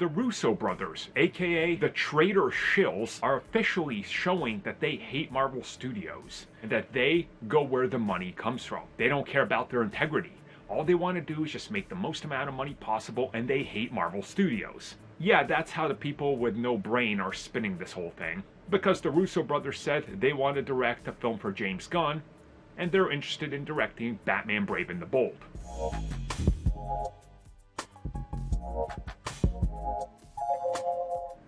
The Russo brothers, aka the traitor shills, are officially showing that they hate Marvel Studios and that they go where the money comes from. They don't care about their integrity. All they want to do is just make the most amount of money possible, and they hate Marvel Studios. Yeah, that's how the people with no brain are spinning this whole thing. Because the Russo brothers said they want to direct a film for James Gunn, and they're interested in directing Batman Brave and the Bold.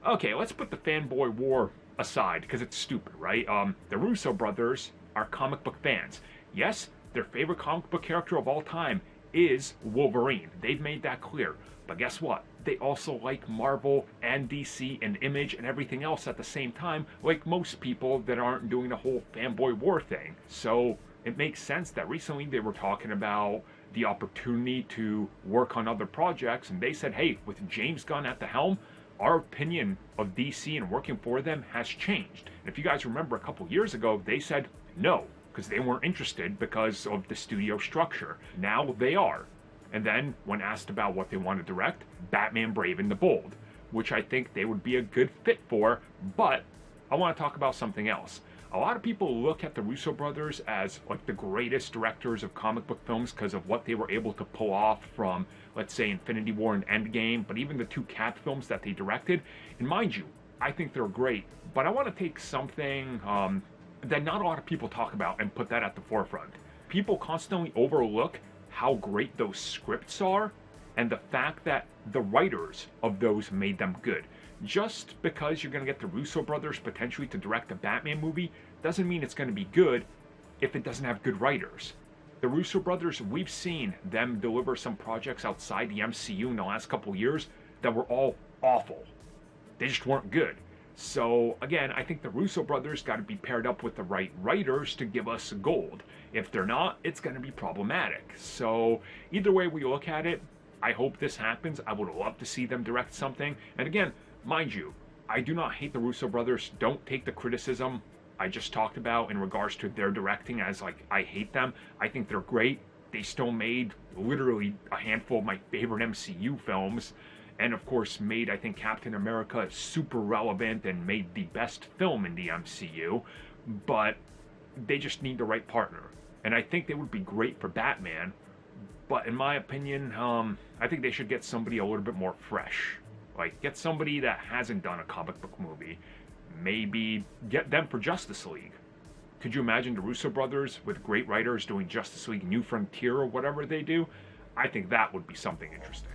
Okay, let's put the fanboy war aside, because it's stupid, right? The Russo brothers are comic book fans. Yes, their favorite comic book character of all time is Wolverine. They've made that clear. But guess what? They also like Marvel and DC and Image and everything else at the same time, like most people that aren't doing the whole fanboy war thing. So it makes sense that recently they were talking about the opportunity to work on other projects, and they said, hey, with James Gunn at the helm, our opinion of DC and working for them has changed. And if you guys remember a couple years ago, they said no, because they weren't interested because of the studio structure. Now they are. And then, when asked about what they want to direct, Batman Brave and the Bold, which I think they would be a good fit for, but I want to talk about something else. A lot of people look at the Russo brothers as like the greatest directors of comic book films because of what they were able to pull off from, let's say, Infinity War and Endgame, but even the two Cap films that they directed. And mind you, I think they're great, but I want to take something that not a lot of people talk about and put that at the forefront. People constantly overlook how great those scripts are and the fact that the writers of those made them good. Just because you're going to get the Russo brothers potentially to direct a Batman movie doesn't mean it's going to be good if it doesn't have good writers. The Russo brothers, we've seen them deliver some projects outside the MCU in the last couple years that were all awful. They just weren't good. So again, I think the Russo brothers got to be paired up with the right writers to give us gold. If they're not, it's going to be problematic. So either way we look at it, I hope this happens. I would love to see them direct something. And again, mind you, I do not hate the Russo brothers. Don't take the criticism I just talked about in regards to their directing as like I hate them. I think they're great. They still made literally a handful of my favorite MCU films. And of course made, I think, Captain America super relevant and made the best film in the MCU. But they just need the right partner. And I think they would be great for Batman. But in my opinion, I think they should get somebody a little bit more fresh. Like, get somebody that hasn't done a comic book movie. Maybe get them for Justice League. Could you imagine the Russo brothers with great writers doing Justice League New Frontier or whatever they do? I think that would be something interesting.